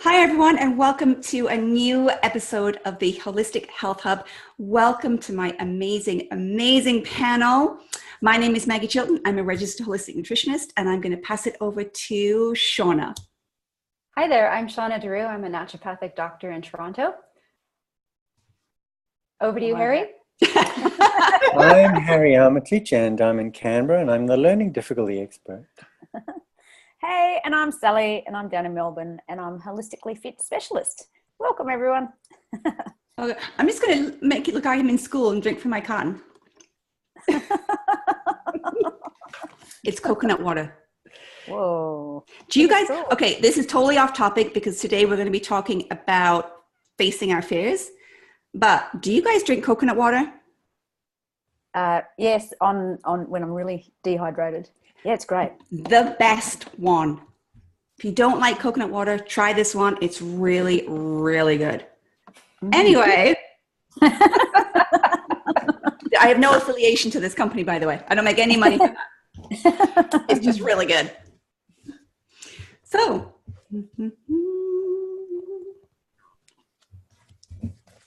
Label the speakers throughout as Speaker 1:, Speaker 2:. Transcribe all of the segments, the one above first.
Speaker 1: Hi, everyone, and welcome to a new episode of the Holistic Health Hub. Welcome to my amazing panel. My name is Maggie Chilton. I'm a registered holistic nutritionist, and I'm going to pass it over to Shauna.
Speaker 2: Hi there, I'm Shauna Daru. I'm a naturopathic doctor in Toronto. Over to you, Harry.
Speaker 3: I'm Harry Armitage, and I'm in Canberra, and I'm the learning difficulty expert.
Speaker 4: Hey, and I'm Sally, and I'm down in Melbourne, and I'm holistically fit specialist. Welcome, everyone.
Speaker 1: Okay, I'm just going to make it look like I'm in school and drink from my carton. It's coconut water.
Speaker 4: Whoa.
Speaker 1: Do you guys, okay, this is totally off topic because today we're going to be talking about facing our fears, but do you guys drink coconut water?
Speaker 4: Yes, on when I'm really dehydrated. Yeah, it's great.
Speaker 1: The best one. If you don't like coconut water, try this one. It's really, really good. Anyway, I have no affiliation to this company, by the way. I don't make any money from that. It's just really good. So,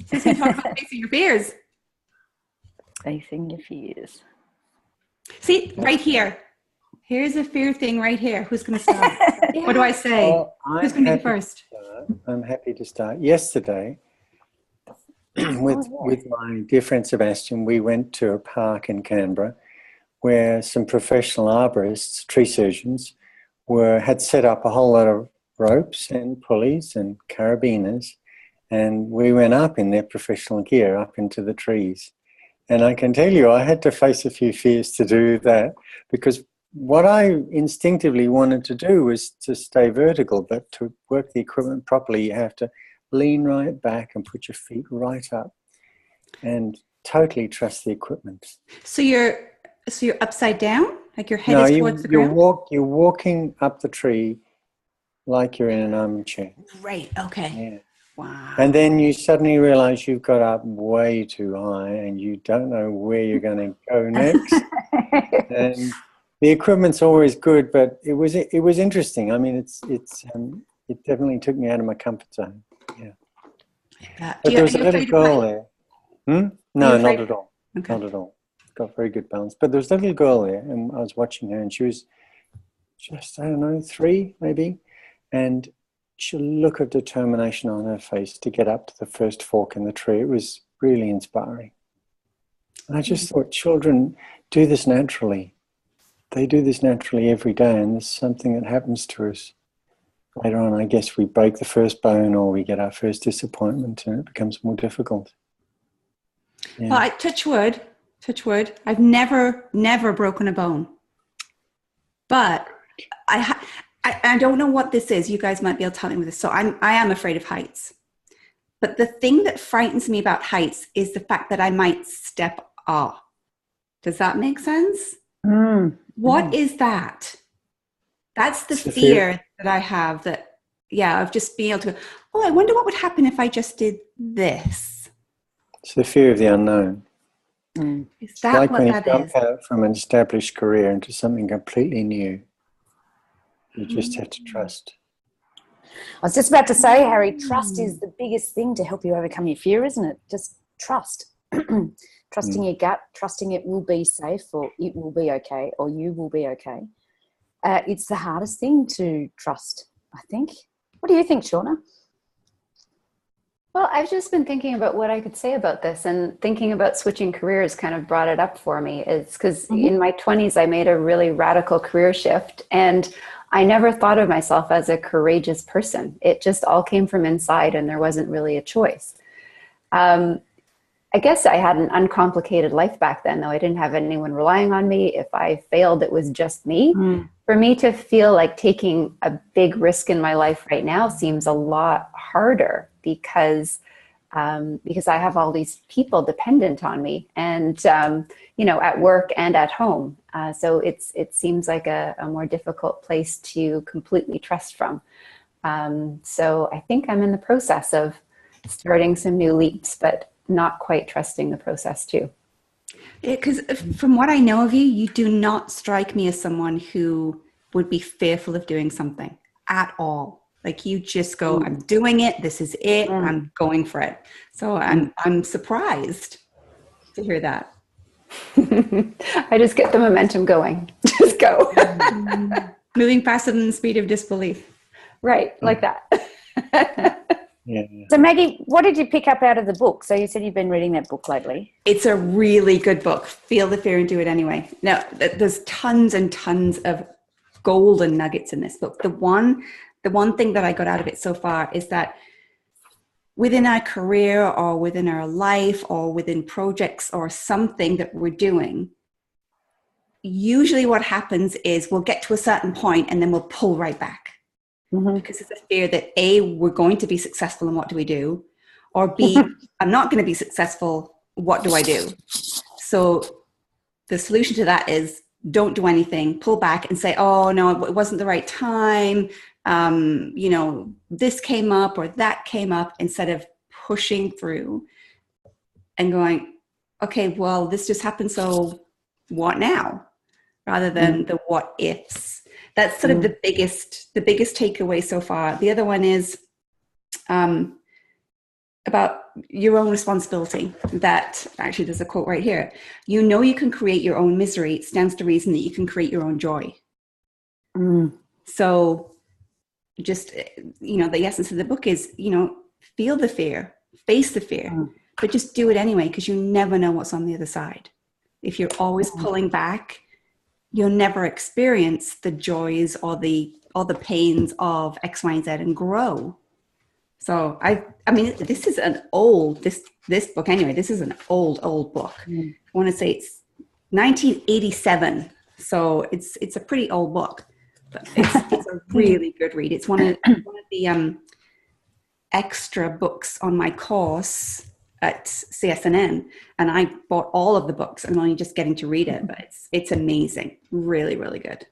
Speaker 1: since we talk about facing your fears.
Speaker 4: Facing your fears.
Speaker 1: See, right here. Here's a fear thing right here. Who's going to start? Yeah. What do I say?
Speaker 3: Well,
Speaker 1: Who's going to be first?
Speaker 3: I'm happy to start. Yesterday, with my dear friend Sebastian, we went to a park in Canberra where some professional arborists, tree surgeons, had set up a whole lot of ropes and pulleys and carabiners, and we went up in their professional gear up into the trees. And I can tell you, I had to face a few fears to do that because what I instinctively wanted to do was to stay vertical, but to work the equipment properly, you have to lean right back and put your feet right up and totally trust the equipment. So
Speaker 1: you're upside down? Like your head is towards the ground?
Speaker 3: You're walking up the tree like you're in an armchair.
Speaker 1: Right, okay.
Speaker 3: Yeah.
Speaker 1: Wow.
Speaker 3: And then you suddenly realize you've got up way too high and you don't know where you're going to go next. And the equipment's always good, but it was interesting. I mean, it definitely took me out of my comfort zone. Yeah. But there was a little girl there. No, not at all. Okay. Not at all. Got very good balance. But there was a little girl there, and I was watching her, and she was just, I don't know, 3 maybe, and she look of determination on her face to get up to the first fork in the tree. It was really inspiring. And I just thought, children do this naturally. They do this naturally every day, and it's something that happens to us. Later on, I guess we break the first bone or we get our first disappointment and it becomes more difficult. Yeah.
Speaker 1: Well, touch wood. I've never broken a bone. But I don't know what this is. You guys might be able to tell me with this. So I am afraid of heights. But the thing that frightens me about heights is the fact that I might step off. Does that make sense? What is that? That's the fear that I have of just being able to go, I wonder what would happen if I just did this.
Speaker 3: It's the fear of the unknown.
Speaker 1: Is that
Speaker 3: like
Speaker 1: what
Speaker 3: when
Speaker 1: that
Speaker 3: you jump
Speaker 1: is?
Speaker 3: out from an established career into something completely new. You just have to trust.
Speaker 4: I was just about to say, Harry, trust is the biggest thing to help you overcome your fear, isn't it? Just trust. Trusting your gut, trusting it will be safe or it will be okay or you will be okay. It's the hardest thing to trust, I think. What do you think, Shauna?
Speaker 2: Well, I've just been thinking about what I could say about this, and thinking about switching careers kind of brought it up for me. It's because in my 20s, I made a really radical career shift, and I never thought of myself as a courageous person. It just all came from inside, and there wasn't really a choice. I guess I had an uncomplicated life back then, though. I didn't have anyone relying on me. If I failed, it was just me. For me to feel like taking a big risk in my life right now seems a lot harder because I have all these people dependent on me, and at work and at home. So it seems like a more difficult place to completely trust from. So I think I'm in the process of starting some new leaps, but not quite trusting the process too.
Speaker 1: Because from what I know of you, you do not strike me as someone who would be fearful of doing something at all. Like you just go, I'm doing it. This is it. I'm going for it. So I'm surprised to hear that.
Speaker 2: I just get the momentum going. Just go.
Speaker 1: Moving faster than the speed of disbelief.
Speaker 2: Right, like that.
Speaker 3: Yeah.
Speaker 4: So Maggie, what did you pick up out of the book? So you said you've been reading that book lately.
Speaker 1: It's a really good book. Feel the fear and do it anyway. Now, there's tons and tons of golden nuggets in this book. The one thing that I got out of it so far is that within our career or within our life or within projects or something that we're doing, usually what happens is we'll get to a certain point and then we'll pull right back. Because it's a fear that A, we're going to be successful and what do we do? Or B, I'm not going to be successful, what do I do? So the solution to that is don't do anything, pull back and say, oh no, it wasn't the right time. This came up or that came up, instead of pushing through and going, okay, well, this just happened. So what now? Rather than the what ifs. That's sort of the biggest takeaway so far. The other one is about your own responsibility. That actually, there's a quote right here. You know, you can create your own misery. It stands to reason that you can create your own joy. So just, the essence of the book is, feel the fear, face the fear, but just do it anyway, because you never know what's on the other side. If you're always pulling back, you'll never experience the joys or the pains of X, Y, and Z and grow. So I mean, this is an old, this book anyway, this is an old book. I want to say it's 1987. So it's a pretty old book, but it's a really good read. It's one of the extra books on my course at CSNN, and I bought all of the books. I'm only just getting to read it, but it's amazing. Really, really good.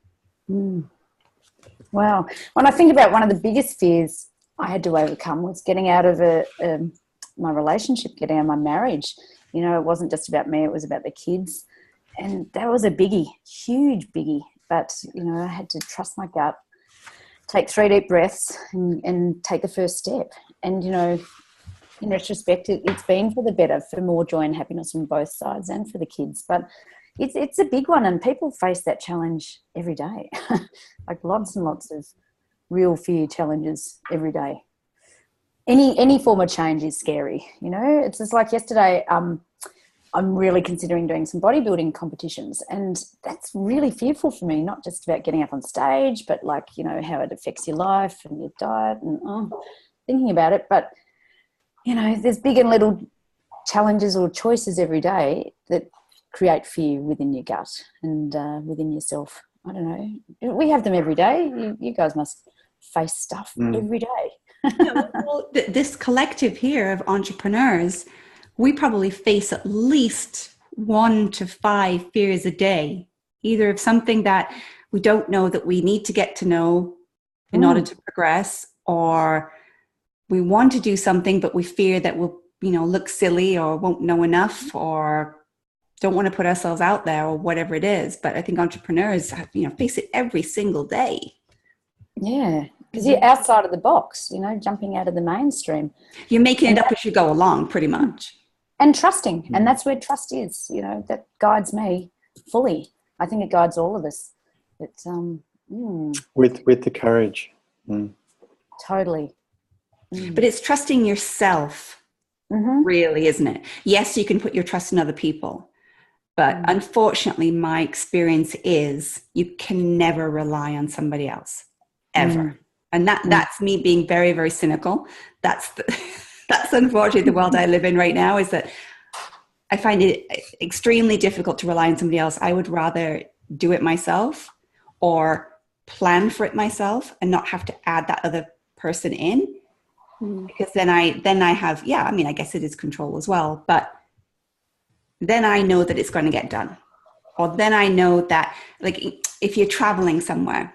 Speaker 4: Wow. When I think about one of the biggest fears I had to overcome was getting out of my relationship, getting out of my marriage. It wasn't just about me, it was about the kids. And that was a biggie, huge biggie. But, I had to trust my gut, take 3 deep breaths and take the first step. And, in retrospect, it's been for the better, for more joy and happiness on both sides and for the kids. But it's a big one, and people face that challenge every day. Like lots and lots of real fear challenges every day. Any form of change is scary. It's just like yesterday, I'm really considering doing some bodybuilding competitions, and that's really fearful for me, not just about getting up on stage, but like, how it affects your life and your diet and thinking about it. But there's big and little challenges or choices every day that create fear within your gut and within yourself. I don't know. We have them every day. You guys must face stuff every day.
Speaker 1: Well, this collective here of entrepreneurs, we probably face at least 1 to 5 fears a day, either of something that we don't know that we need to get to know in order to progress, or we want to do something, but we fear that we'll, look silly or won't know enough or don't want to put ourselves out there or whatever it is. But I think entrepreneurs, face it every single day.
Speaker 4: Yeah, because you're outside of the box, jumping out of the mainstream.
Speaker 1: You're making it up as you go along, pretty much.
Speaker 4: And trusting. And that's where trust is, that guides me fully. I think it guides all of us. It's,
Speaker 3: With the courage.
Speaker 4: Totally.
Speaker 1: But it's trusting yourself, really, isn't it? Yes, you can put your trust in other people. But unfortunately, my experience is you can never rely on somebody else, ever. And that's me being very, very cynical. That's unfortunately the world I live in right now, is that I find it extremely difficult to rely on somebody else. I would rather do it myself or plan for it myself and not have to add that other person in. Because then I have, I guess it is control as well, but then I know that it's going to get done. Or then I know that, like, if you're traveling somewhere,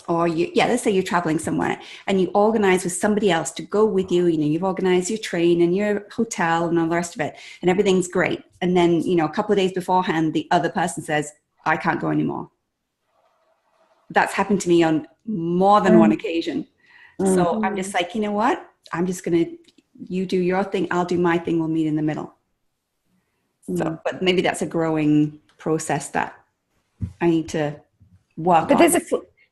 Speaker 1: or let's say you're traveling somewhere and you organize with somebody else to go with you, you've organized your train and your hotel and all the rest of it, and everything's great. And then, a couple of days beforehand, the other person says, I can't go anymore. That's happened to me on more than one occasion. So I'm just like, you know what? I'm just going to, you do your thing, I'll do my thing, we'll meet in the middle. So, but maybe that's a growing process that I need to work
Speaker 4: But
Speaker 1: on.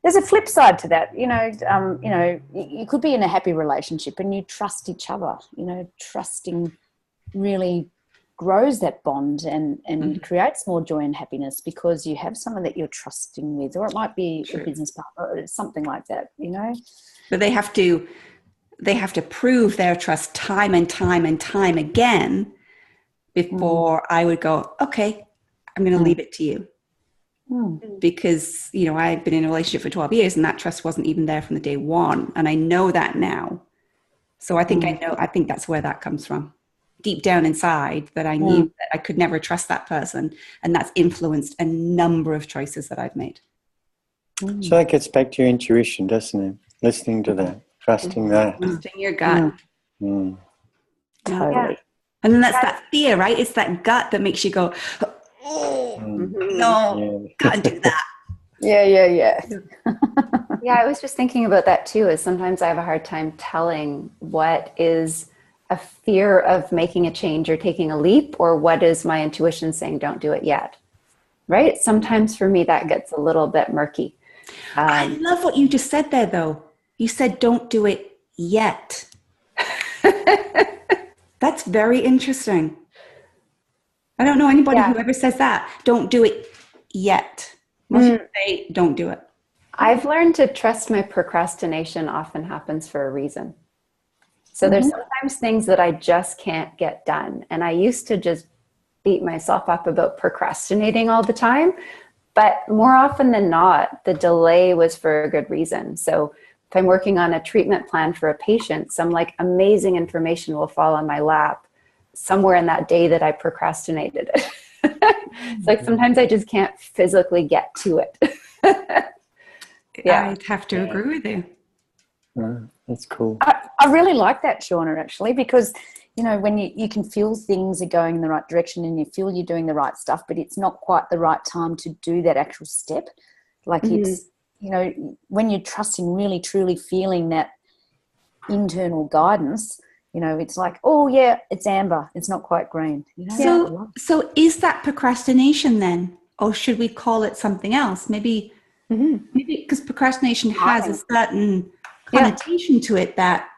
Speaker 4: there's a flip side to that. You could be in a happy relationship and you trust each other. Trusting really grows that bond and creates more joy and happiness because you have someone that you're trusting with, or it might be a business partner or something like that,
Speaker 1: But they have to prove their trust time and time and time again before I would go, okay, I'm going to leave it to you. Because, I've been in a relationship for 12 years and that trust wasn't even there from the day one. And I know that now. So I think I think that's where that comes from. Deep down inside, that I knew that I could never trust that person. And that's influenced a number of choices that I've made.
Speaker 3: So that gets back to your intuition, doesn't it? Listening to that, trusting that.
Speaker 1: Trusting your gut.
Speaker 3: Mm.
Speaker 4: Totally.
Speaker 1: And then that's that fear, right? It's that gut that makes you go, oh, no, can't do that.
Speaker 4: Yeah.
Speaker 2: Yeah, I was just thinking about that too, is sometimes I have a hard time telling what is a fear of making a change or taking a leap, or what is my intuition saying, don't do it yet. Right? Sometimes for me, that gets a little bit murky.
Speaker 1: I love what you just said there, though. You said, don't do it yet. That's very interesting. I don't know anybody who ever says that. Don't do it yet. Most people say, don't do it.
Speaker 2: I've learned to trust my procrastination often happens for a reason. So there's sometimes things that I just can't get done. And I used to just beat myself up about procrastinating all the time. But more often than not, the delay was for a good reason. So if I'm working on a treatment plan for a patient, some like amazing information will fall on my lap somewhere in that day that I procrastinated it. It's like sometimes I just can't physically get to it.
Speaker 1: I'd have to agree with you.
Speaker 3: That's cool.
Speaker 4: I really like that, Shauna, actually, because when you can feel things are going in the right direction and you feel you're doing the right stuff, but it's not quite the right time to do that actual step. Like it's, when you're trusting, really, truly feeling that internal guidance, it's like, oh yeah, it's amber. It's not quite green.
Speaker 1: So is that procrastination then? Or should we call it something else? Maybe because procrastination has a certain connotation to it that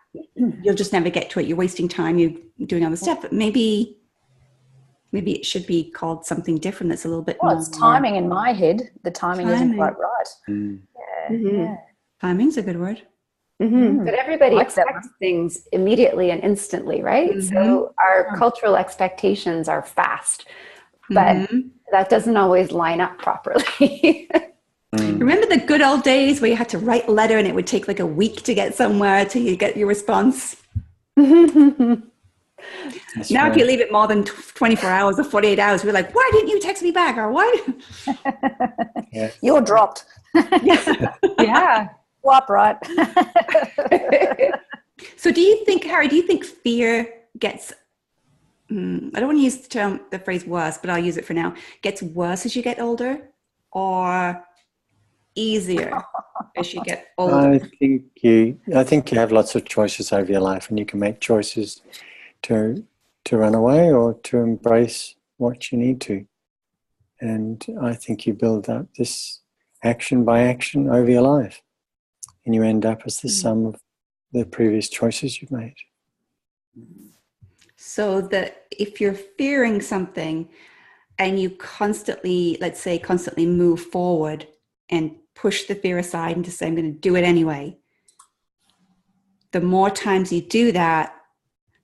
Speaker 1: you'll just never get to it. You're wasting time. You're doing other stuff. But maybe it should be called something different. That's a little bit more.
Speaker 4: It's timing in my head. The timing isn't quite right. Yeah.
Speaker 1: Timing's a good word.
Speaker 2: But everybody expects things immediately and instantly, right? So our cultural expectations are fast, but that doesn't always line up properly.
Speaker 1: Remember the good old days where you had to write a letter and it would take like a week to get somewhere till you get your response? Now if you leave it more than 24 hours or 48 hours, we're like, why didn't you text me back? Or why?
Speaker 4: You're dropped.
Speaker 2: Yeah.
Speaker 4: Swap right.
Speaker 1: So do you think, Harry, fear gets, I don't want to use the phrase worse, but I'll use it for now, gets worse as you get older or easier as you get older?
Speaker 3: I think you have lots of choices over your life, and you can make choices to run away or to embrace what you need to. And I think you build up this action by action over your life, and you end up as the sum of the previous choices you've made.
Speaker 1: So that if you're fearing something and you constantly move forward and push the fear aside and just say, I'm going to do it anyway, the more times you do that,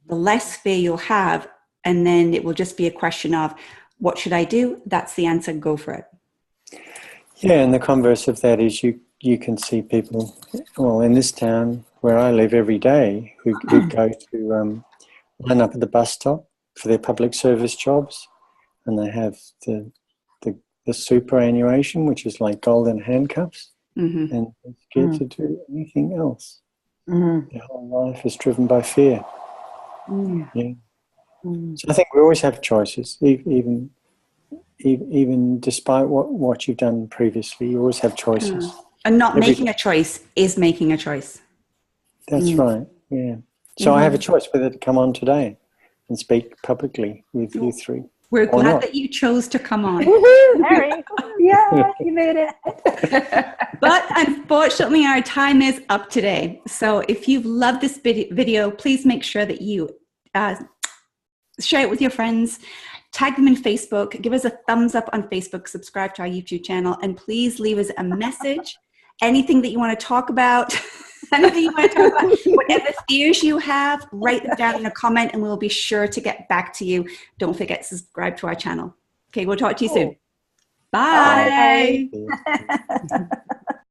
Speaker 1: the less fear you'll have. And then it will just be a question of, what should I do? That's the answer. Go for it.
Speaker 3: Yeah, and the converse of that is you can see people, well, in this town where I live every day, who go to line up at the bus stop for their public service jobs, and they have the superannuation, which is like golden handcuffs, and they're scared to do anything else. Their whole life is driven by fear. Yeah. So I think we always have choices, even despite what you've done previously. You always have choices.
Speaker 1: And not making a choice is making a choice.
Speaker 3: That's right. Yeah. So I have a choice whether to come on today and speak publicly with you three.
Speaker 1: We're
Speaker 3: Or
Speaker 1: glad
Speaker 3: not.
Speaker 1: that you chose to come on.
Speaker 4: Woohoo, Harry.
Speaker 2: Yeah, you made it.
Speaker 1: But unfortunately, our time is up today. So if you've loved this video, please make sure that you share it with your friends, tag them in Facebook, give us a thumbs up on Facebook, subscribe to our YouTube channel, and please leave us a message. Anything that you want to talk about, anything you want to talk about, whatever fears you have, write them down in a comment and we'll be sure to get back to you. Don't forget to subscribe to our channel. Okay, we'll talk to you soon. Bye.
Speaker 3: Bye.